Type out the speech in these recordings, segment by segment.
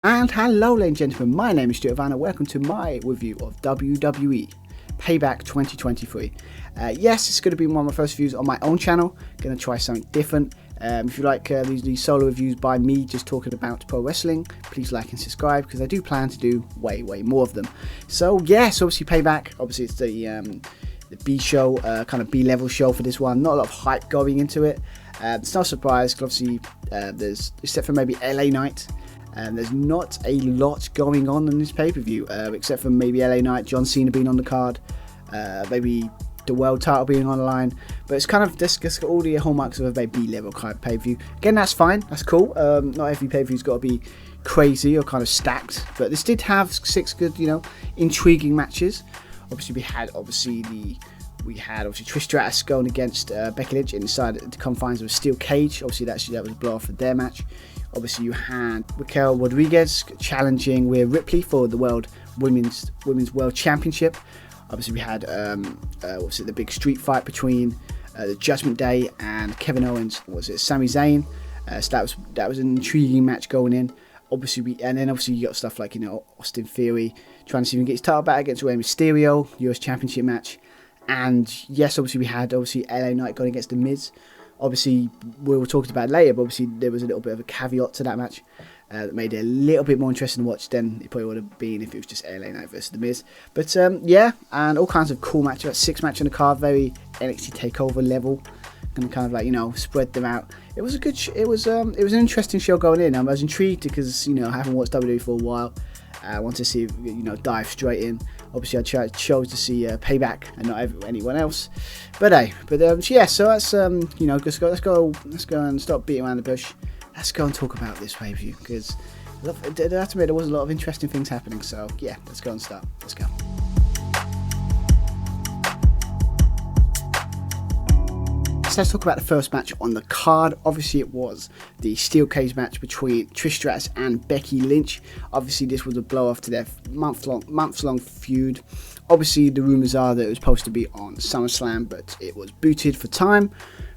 And hello ladies and gentlemen, my name is Stuart Vanna. Welcome to my review of WWE Payback 2023. Yes, it's going to be one of my first reviews on my own channel. Going to try something different. If you like these solo reviews by me just talking about pro wrestling, please like and subscribe because I do plan to do way more of them. So yes, obviously Payback, obviously it's the B show, kind of B-level show for this one. Not a lot of hype going into it. It's no surprise because obviously there's, except for maybe LA Knight, there's not a lot going on in this pay-per-view, except for maybe LA Knight, John Cena being on the card, maybe the world title being on the line. But it's kind of just all the hallmarks of a very B-level kind of pay-per-view. Again, that's fine, that's cool. Not every pay-per-view's got to be crazy or kind of stacked, but this did have 6 good, intriguing matches. Obviously, we had Trish Stratus going against Becky Lynch inside the confines of a steel cage. Obviously, that was a blow off for their match. Obviously, you had Raquel Rodriguez challenging Rhea Ripley for the Women's World Championship. Obviously, we had the big street fight between the Judgment Day and Kevin Owens. Sami Zayn? So that was an intriguing match going in. Obviously, you got stuff like Austin Theory trying to see if he can get his title back against Rey Mysterio, US Championship match. And yes, obviously we had LA Knight going against The Miz. Obviously, we will talk about it later, but obviously there was a little bit of a caveat to that match that made it a little bit more interesting to watch than it probably would have been if it was just LA Knight versus The Miz. But yeah, and all kinds of cool matches. 6 matches on the card, very NXT Takeover level, and kind of spread them out. It was it was an interesting show going in. I was intrigued because I haven't watched WWE for a while. I want to see dive straight in. Obviously, I chose to see Payback and not anyone else. But hey, yeah. So that's let's go and stop beating around the bush. Let's go and talk about this pay-per-view because I have to admit there was a lot of interesting things happening. So yeah, let's go and start. Let's go. So let's talk about the first match on the card. Obviously, it was the steel cage match between Trish Stratus and Becky Lynch. Obviously, this was a blow-off to their months-long feud. Obviously, the rumours are that it was supposed to be on SummerSlam, but it was booted for time.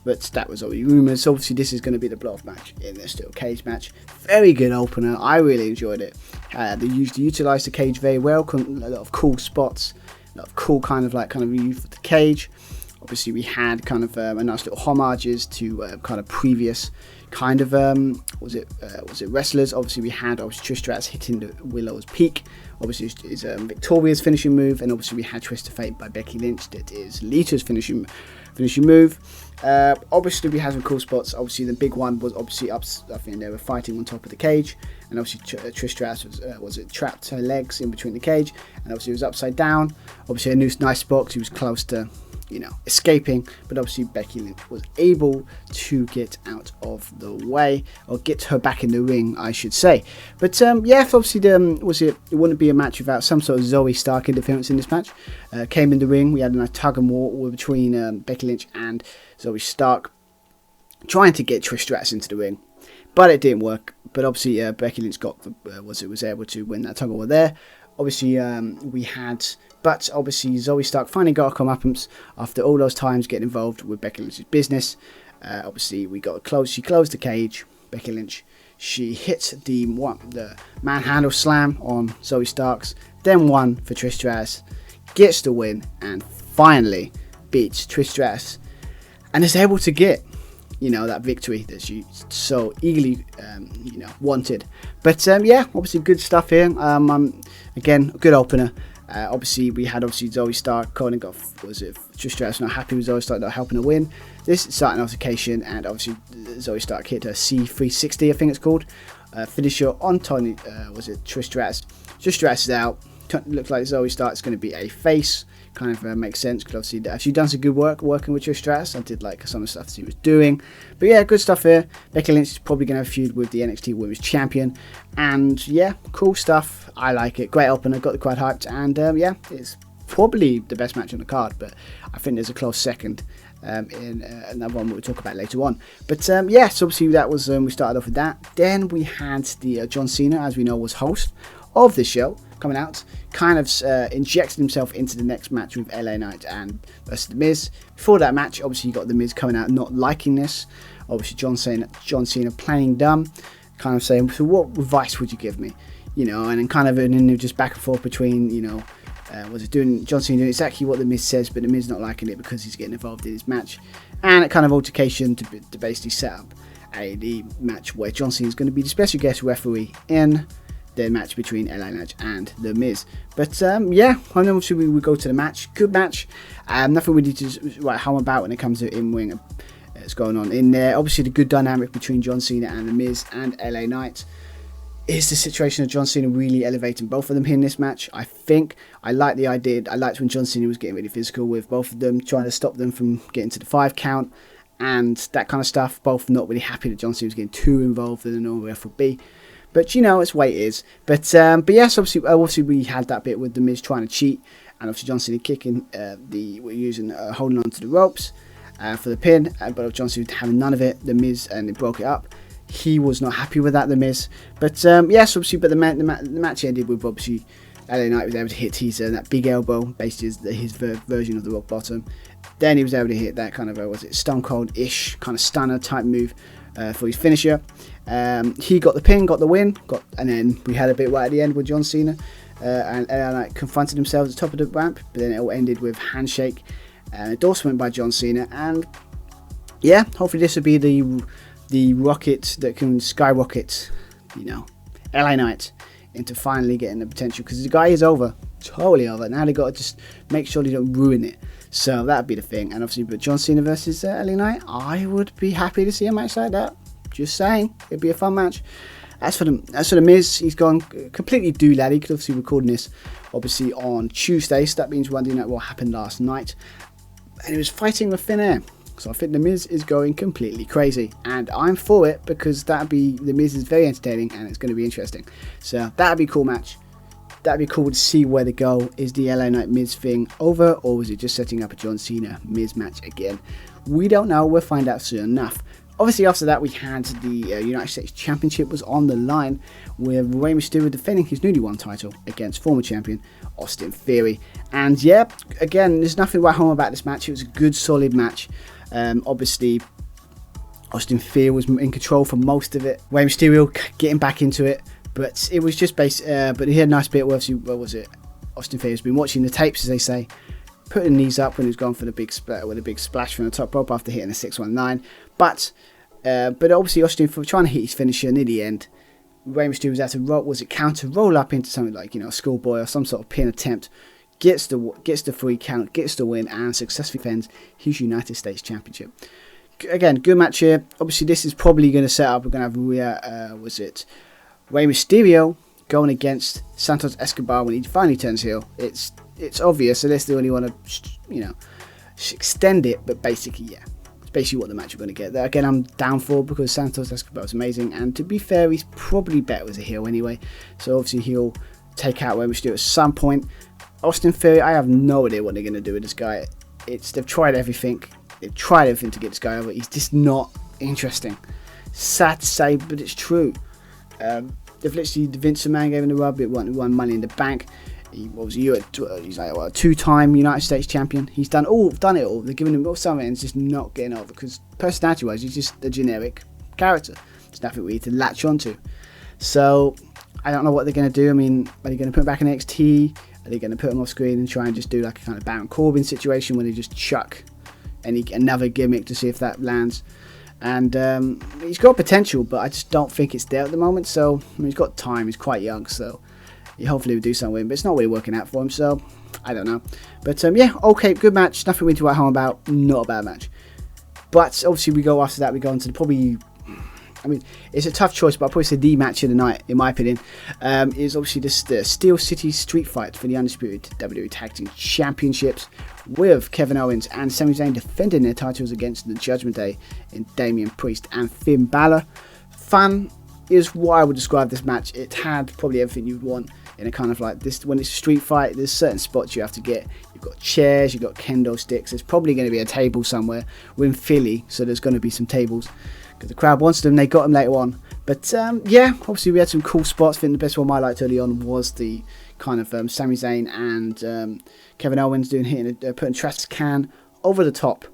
But that was already rumours. So obviously, this is going to be the blow-off match in the steel cage match. Very good opener. I really enjoyed it. They utilised the cage very well. A lot of cool spots. A lot of cool kind of use for the cage. Obviously, we had kind of a nice little homages to kind of previous kind of wrestlers. Obviously, we had Trish Stratus hitting the Willow's Peak. Obviously, it's Victoria's finishing move, and obviously we had Twist of Fate by Becky Lynch. That is Lita's finishing move. Obviously, we had some cool spots. Obviously, the big one was obviously up. I think they were fighting on top of the cage, and obviously Trish Stratus was trapped her legs in between the cage, and obviously it was upside down. Obviously, a nice spot. She was close to escaping, but obviously Becky Lynch was able to get out of the way, or get her back in the ring, I should say. But yeah, obviously it wouldn't be a match without some sort of Zoe Stark interference in this match. Came in the ring, we had a nice tug and war between Becky Lynch and Zoe Stark, trying to get Trish Stratus into the ring, but it didn't work. But obviously Becky Lynch was able to win that tug of war there. Obviously, Zoe Stark finally got her comeuppance after all those times getting involved with Becky Lynch's business. Obviously, she closed the cage. Becky Lynch, she hit the manhandle slam on Zoe Starks, then won for Trish Stratus, gets the win, and finally beats Trish Stratus, and is able to get that victory that she so eagerly wanted. But yeah, obviously good stuff here. Again, a good opener. Obviously we had Zoe Stark calling off, Trish Stratus not happy with Zoe Stark not helping her win. This is starting altercation, and obviously Zoe Stark hit her C360, I think it's called, finisher on Trish Stratus. Trish Stratus is out. Looks like Zoe Stark is going to be a face. Kind of makes sense because obviously she's done some good work working with Trish Stratus. I did like some of the stuff she was doing, but yeah, good stuff here. Becky Lynch is probably going to have a feud with the NXT Women's Champion, and yeah, cool stuff. I like it. Great opener, got the crowd hyped, and yeah, it's probably the best match on the card, but I think there's a close second in another one we'll talk about later on. But yeah, so obviously that was we started off with that. Then we had the John Cena, as we know, was host of this show, coming out, kind of injected himself into the next match with LA Knight and versus The Miz. Before that match, obviously you got The Miz coming out not liking this. Obviously John Cena playing dumb, kind of saying, so what advice would you give me? You know, and then kind of and then just back and forth between, you know, was it doing John Cena doing exactly what the Miz says, but the Miz not liking it because he's getting involved in his match, and a kind of altercation to basically set up the match where John Cena is going to be the special guest referee in the match between LA Knight and the Miz. But yeah, and obviously we go to the match. Good match. Nothing really to write home about when it comes to in-ring. It's going on in there. Obviously, the good dynamic between John Cena and the Miz and LA Knight is the situation of John Cena really elevating both of them here in this match. I think I like the idea. I liked when John Cena was getting really physical with both of them, trying to stop them from getting to the 5 count and that kind of stuff. Both not really happy that John Cena was getting too involved in the normal ref would be. But you know, it's the way it is. But yes, obviously we had that bit with the Miz trying to cheat, and obviously John Cena kicking holding on to the ropes for the pin, but John Cena having none of it. The Miz and they broke it up. He was not happy with that, the Miz. But yes, obviously, but the match ended with obviously LA Knight was able to hit that big elbow, basically his version of the rock bottom. Then he was able to hit that kind of Stone Cold-ish kind of stunner type move for his finisher. He got the pin, got the win, and then we had a bit right at the end with John Cena and LA Knight confronted themselves at the top of the ramp. But then it all ended with handshake and endorsement by John Cena. And yeah, hopefully this will be the rocket that can skyrocket, you know, LA Knight into finally getting the potential, because the guy is over, totally over. Now they got to just make sure they don't ruin it. So that'd be the thing. And obviously, but John Cena versus LA Knight, I would be happy to see a match like that. Just saying, it'd be a fun match. As for the Miz, he's gone completely doolally. He could obviously recording this obviously on Tuesday, so that means Monday Night what happened last night, and he was fighting with thin air. So I think the Miz is going completely crazy, and I'm for it because the Miz is very entertaining and it's going to be interesting. So that'd be a cool match. That'd be cool to see where they go. Is the LA Knight Miz thing over, or was it just setting up a John Cena Miz match again? We don't know. We'll find out soon enough. Obviously, after that, we had the United States Championship was on the line, with Rey Mysterio defending his newly won title against former champion Austin Theory. And yeah, again, there's nothing right home about this match. It was a good, solid match. Obviously, Austin Theory was in control for most of it. Rey Mysterio getting back into it, but it was just but he had a nice bit where Austin Theory has been watching the tapes, as they say, putting knees up when he was going for the big splash from the top rope after hitting a 619. But obviously Austin for trying to hit his finisher near the end. Rey Mysterio was able to counter roll up into something like, you know, a schoolboy or some sort of pin attempt. Gets the 3 count, gets the win, and successfully defends his United States Championship. Again, good match here. Obviously, this is probably going to set up. We're going to have Rey Mysterio going against Santos Escobar when he finally turns heel. It's obvious, unless they only want to, you know, extend it. But basically, yeah, it's basically what the match we're going to get. There again, I'm down for, because Santos Escobar is amazing, and to be fair, he's probably better as a heel anyway. So obviously, he'll take out Rey Mysterio at some point. Austin Theory, I have no idea what they're going to do with this guy. They've tried everything. They've tried everything to get this guy over. He's just not interesting. Sad to say, but it's true. They've literally, Vince McMahon gave him the rub. It won Money in the Bank. He's like a 2-time United States champion. He's done it all. They're giving him all something, and it's just not getting over, because personality-wise, he's just a generic character. There's nothing really to latch onto. So I don't know what they're going to do. I mean, are they going to put him back in NXT? Are they going to put him off screen and try and just do like a kind of Baron Corbin situation where they just chuck another gimmick to see if that lands? And he's got potential, but I just don't think it's there at the moment. So I mean, he's got time. He's quite young, so he hopefully will do something with him. But it's not really working out for him, so I don't know. But yeah, okay, good match. Nothing really to write home about. Not a bad match. But obviously, we go after that. We go into probably. I mean, it's a tough choice, but I'll probably say the match of the night, in my opinion, is obviously the Steel City Street Fight for the undisputed WWE Tag Team Championships, with Kevin Owens and Sami Zayn defending their titles against the Judgment Day in Damian Priest and Finn Balor. Fun is what I would describe this match. It had probably everything you'd want in a kind of like this. When it's a street fight, there's certain spots you have to get. You've got chairs, you've got kendo sticks. There's probably going to be a table somewhere. We're in Philly, so there's going to be some tables, because the crowd wants them. They got them later on. But yeah, obviously we had some cool spots. I think the best one I liked early on was the kind of Sami Zayn and Kevin Owens putting a trash can over the top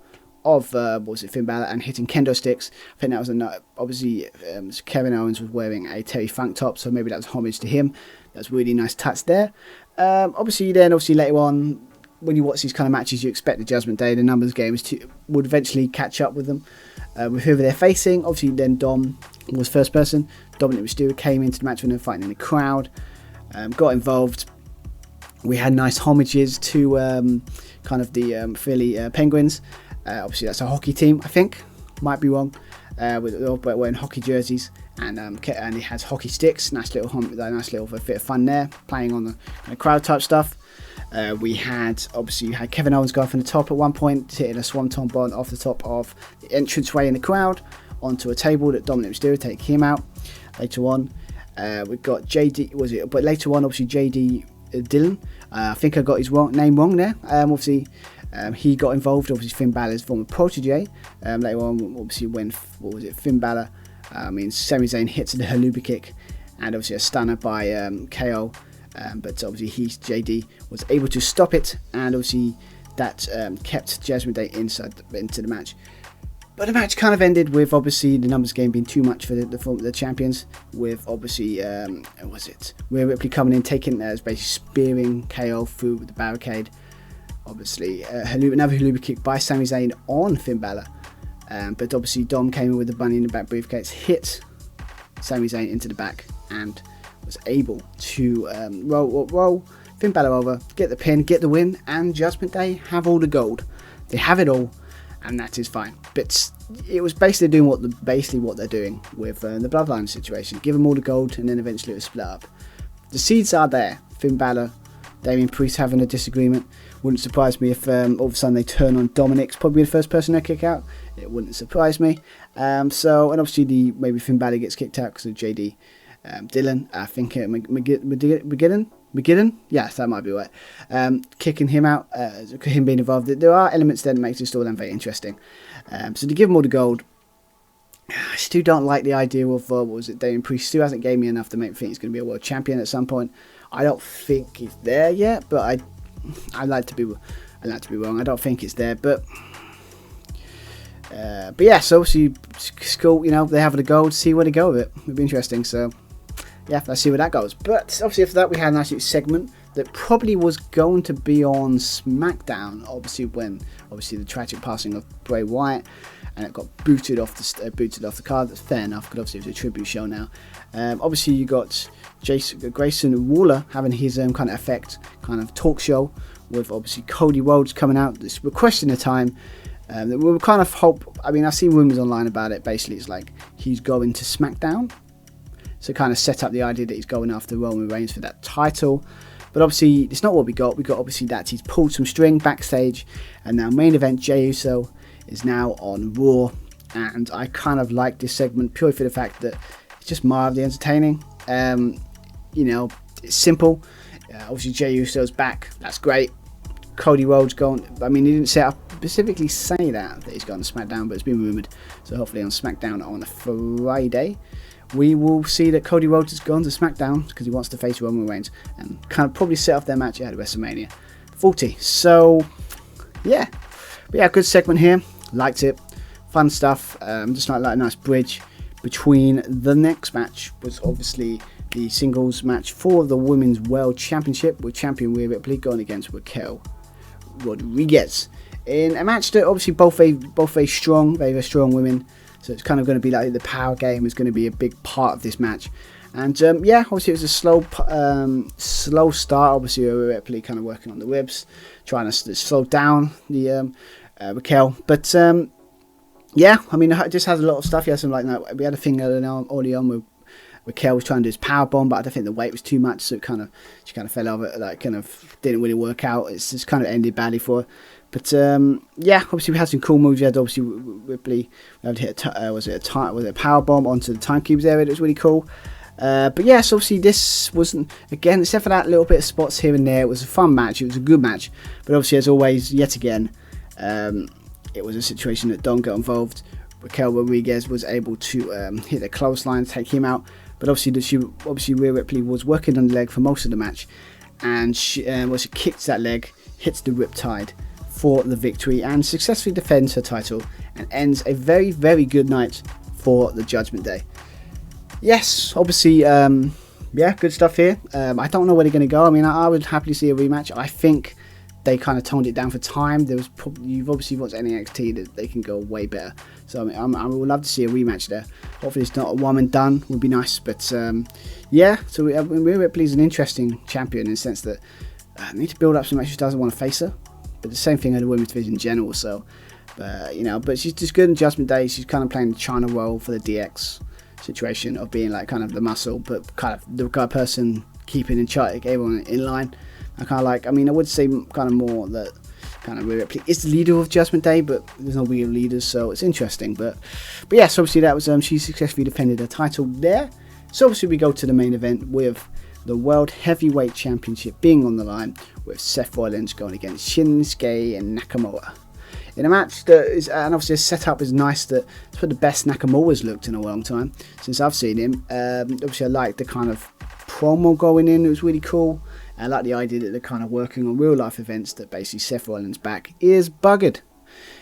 of Finn Balor and hitting kendo sticks. I think that was obviously Kevin Owens was wearing a Terry Funk top, so maybe that was homage to him. That's really nice touch there. Obviously later on, when you watch these kind of matches, you expect the Judgment Day, the numbers game, would eventually catch up with them, with whoever they're facing. Obviously, then Dom was first person. Dominic Mysterio came into the match when they were fighting in the crowd, got involved. We had nice homages to kind of the Philly Penguins. Obviously, that's a hockey team, I think. Might be wrong. They're all wearing hockey jerseys, and it has hockey sticks. Nice little bit of fun there, playing on the kind of crowd type stuff. We had Kevin Owens go from the top at one point, hitting a swanton bomb off the top of the entranceway in the crowd onto a table that Dominic Mysterio take him out. Later on, we got JD. But later on, obviously JD Dillon. I think I got his name wrong there. He got involved. Obviously, Finn Balor's former protege. Later on, obviously, when Finn Balor, Sami Zayn hits the Haluba kick, and obviously a stunner by KO. But obviously JD was able to stop it, and obviously that kept Judgment Day into the match. But the match kind of ended with obviously the numbers game being too much for the champions, with obviously Rhea Ripley coming in, taking basically spearing KO through the barricade. Obviously another Haluba kick by Sami Zayn on Finn Balor, but obviously Dom came in with the bunny in the back briefcase, hit Sami Zayn into the back, and was able to roll Finn Balor over, get the pin, get the win, and Judgment Day have all the gold. They have it all, and that is fine. But it was basically doing what they're doing with the Bloodline situation. Give them all the gold, and then eventually it was split up. The seeds are there. Finn Balor, Damian Priest having a disagreement. Wouldn't surprise me if all of a sudden they turn on Dominic's probably the first person they kick out. It wouldn't surprise me. And obviously maybe Finn Balor gets kicked out because of JD Dillon. I think McGinnon, yes, that might be right. Kicking him out, him being involved. There are elements there that makes the storyline very interesting. So to give him all the gold, I still don't like the idea of Damian Priest still hasn't gave me enough to make me think he's going to be a world champion at some point. I don't think he's there yet, but I'd like to be wrong. I don't think it's there, but yeah. So obviously, it's cool. They have the gold. See where they go with it. It'll be interesting. So yeah, let's see where that goes. But obviously after that, we had a nice segment that probably was going to be on SmackDown. Obviously, when the tragic passing of Bray Wyatt, and it got booted off the card. That's fair enough, because obviously it was a tribute show now. Obviously, you got Grayson Waller having his own kind of effect, kind of talk show, with obviously Cody Rhodes coming out, requesting a time. We were kind of hope. I've seen rumors online about it. Basically, it's like he's going to SmackDown, so kind of set up the idea that he's going after Roman Reigns for that title. But obviously, it's not what we got. We got obviously that he's pulled some string backstage, and now main event Jey Uso is now on Raw, and I kind of like this segment purely for the fact that it's just mildly entertaining. It's simple. Obviously, Jey Uso's back. That's great. Cody Rhodes going. He didn't specifically say that he's going to SmackDown, but it's been rumored. So hopefully on SmackDown on a Friday, we will see that Cody Rhodes has gone to SmackDown because he wants to face Roman Reigns and kind of probably set off their match ahead of WrestleMania 40. So yeah, but yeah, good segment here. Liked it. Fun stuff. Just like a nice bridge between the next match was obviously the singles match for the Women's World Championship with champion Rhea Ripley going against Raquel Rodriguez in a match that obviously both very strong women. So it's kind of going to be like the power game is going to be a big part of this match. And obviously it was a slow start. Obviously Rhea Ripley kind of working on the ribs, trying to slow down the Raquel. But it just has a lot of stuff. We had a thing early on with Raquel was trying to do his power bomb, but I don't think the weight was too much, so she kind of fell over. Didn't really work out. It's just kind of ended badly for her. But obviously we had some cool moves. We had obviously Ripley hit was it a power bomb onto the timekeepers area. That was really cool. So obviously this wasn't, again, except for that little bit of spots here and there, it was a fun match. It was a good match, but obviously as always, yet again, it was a situation that Don got involved. Raquel Rodriguez was able to hit a clothesline, take him out. But obviously Rhea Ripley was working on the leg for most of the match, and she kicks that leg, hits the riptide for the victory and successfully defends her title and ends a very, very good night for the Judgment Day. Yes, obviously, yeah, good stuff here. I don't know where they're going to go. I mean, I would happily see a rematch. I think they kind of toned it down for time. There was you've obviously watched NXT, that they can go way better. So I mean, I would love to see a rematch there. Hopefully it's not a one and done, would be nice. But yeah, so Rhea Ripley's an interesting champion in the sense that I need to build up some matches. Doesn't want to face her, but the same thing in the women's division in general. So, but she's just good in Judgment Day. She's kind of playing the China role for the DX situation of being like kind of the muscle, but kind of the guy person keeping in charge, everyone in line. I mean, I would say kind of more that kind of Rhea Ripley is the leader of Judgment Day, but there's no real leaders, so it's interesting. But yes, obviously that was she successfully defended her title there. So obviously we go to the main event with the World Heavyweight Championship being on the line, with Seth Rollins going against Shinsuke and Nakamura. In a match that is, and obviously the setup is nice, that it's one of the best Nakamura's looked in a long time since I've seen him. Obviously I like the kind of promo going in, it was really cool. I like the idea that they're kind of working on real life events, that basically Seth Rollins' back is buggered.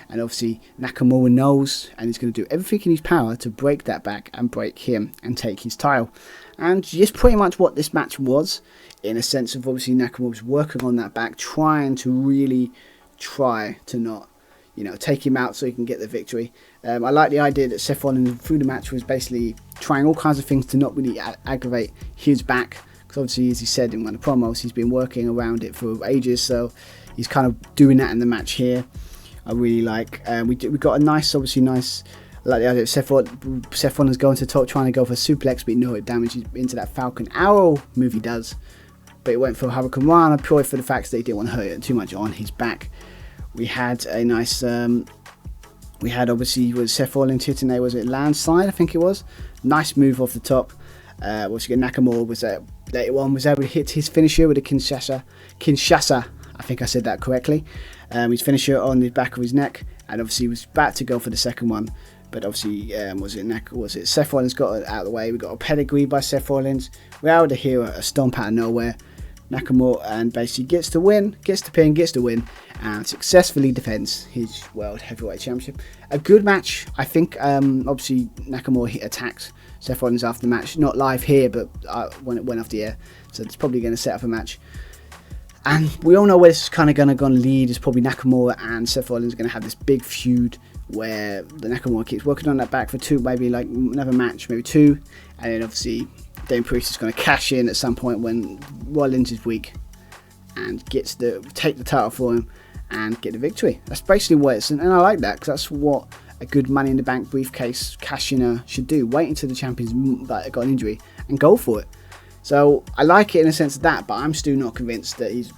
And obviously Nakamura knows, and he's going to do everything in his power to break that back and break him and take his title. And just pretty much what this match was, in a sense of obviously Nakamura was working on that back, trying to really try to not, take him out so he can get the victory. I like the idea that Seth Rollins through the match was basically trying all kinds of things to not really aggravate his back. Because obviously, as he said in one of the promos, he's been working around it for ages, so he's kind of doing that in the match here. I really like. We got a nice. I like the idea of Seth Rollins going to the top, trying to go for a suplex, but it damages into that Falcon Arrow move he does. But it went for Hurricane Rana purely for the fact that he didn't want to hurt it too much on his back. We had a nice. We had obviously with Seth Rollins hitting there, was it landslide? I think it was. Nice move off the top. Obviously Nakamura was later on was able to hit his finisher with a Kinshasa. I think I said that correctly. His finisher on the back of his neck, and obviously he was about to go for the second one, but obviously was it Seth Rollins got it out of the way. We got a pedigree by Seth Rollins. We're able to hear a stomp out of nowhere. Nakamura and basically gets the win, gets the pin, gets the win, and successfully defends his World Heavyweight Championship. A good match, I think. Obviously Nakamura attacked Seth Rollins after the match, not live here, but when it went off the air, so it's probably going to set up a match. And we all know where this is kind of going to lead. Is probably Nakamura and Seth Rollins are going to have this big feud where the Nakamura keeps working on that back for two, maybe like another match, maybe two, and then obviously Damian Priest is going to cash in at some point when Rollins is weak and gets take the title for him and get the victory. That's basically what it's, and I like that because that's what a good Money in the Bank briefcase cash-inner should do. Wait until the champion's got an injury and go for it. So I like it in a sense of that, but I'm still not convinced that he's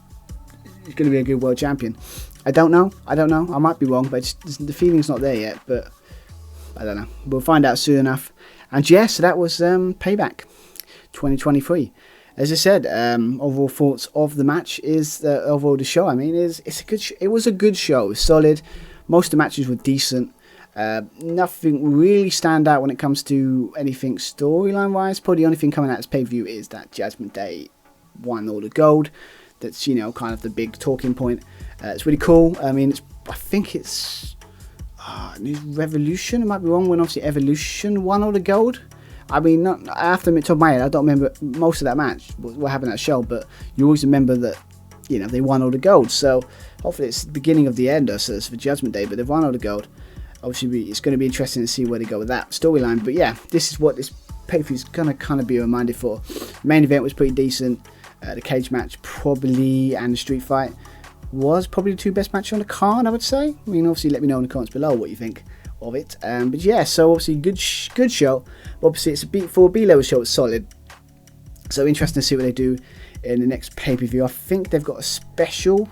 going to be a good world champion. I don't know. I might be wrong, but the feeling's not there yet. But I don't know. We'll find out soon enough. And yeah, so that was Payback 2023. As I said, overall thoughts of the match is overall the show. I mean, it was a good show. It was solid. Most of the matches were decent. Nothing really stand out when it comes to anything storyline wise. Probably the only thing coming out as pay-per-view is that Judgment Day won all the gold. That's kind of the big talking point. It's really cool. I mean, I think it's Revolution. I might be wrong. When obviously Evolution won all the gold. I mean, I have to admit, top of my head, I don't remember most of that match, what happened at that show, but you always remember that, they won all the gold. So hopefully it's the beginning of the end, so it's for Judgment Day, but they've won all the gold. Obviously, it's going to be interesting to see where they go with that storyline. But yeah, this is what this pay-per-view is going to kind of be reminded for. The main event was pretty decent. The cage match probably, and the street fight was probably the two best matches on the card, I would say. I mean, obviously, let me know in the comments below what you think of it. But yeah, so obviously, good show. Obviously, it's for a B-level show, it's solid. So interesting to see what they do in the next pay-per-view. I think they've got a special,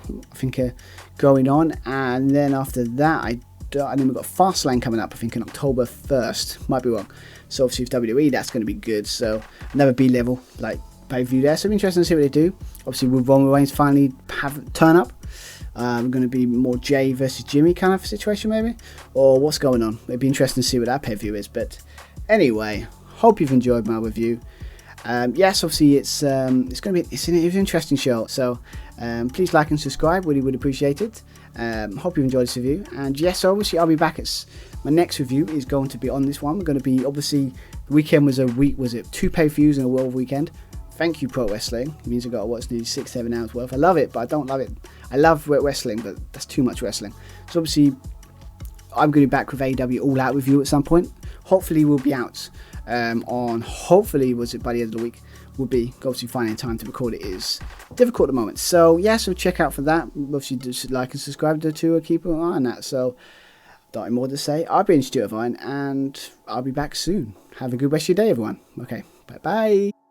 going on. And then after that, and then we've got Fastlane coming up, I think, on October 1st. Might be wrong. So obviously, with WWE, that's going to be good. So another B-level, pay-per-view there. So it'll be interesting to see what they do. Obviously, will Roman Reigns finally turn up? We're going to be more Jay versus Jimmy kind of situation, maybe? Or what's going on? It'd be interesting to see what that pay-per-view is. But anyway, hope you've enjoyed my review. Yes, obviously, it's an interesting show. So please like and subscribe. Really would appreciate it. Hope you enjoyed this review. And yes, obviously I'll be back. My next review is going to be on this one. We're going to be, obviously, the weekend was it 2 pay-per-views in a world weekend. Thank you, pro wrestling. It means I got to watch nearly 6-7 hours worth. I love it, but I don't love it. I love wrestling, but that's too much wrestling. So obviously, I'm going to be back with AEW All Out review at some point. Hopefully, we'll be out hopefully, by the end of the week. Will be obviously finding time to record it is difficult at the moment. So yeah, so check out for that. Obviously, just like and subscribe to keep an eye on that. So, not more to say. I've been Stuart Vine, and I'll be back soon. Have a good rest of your day, everyone. Okay, bye bye.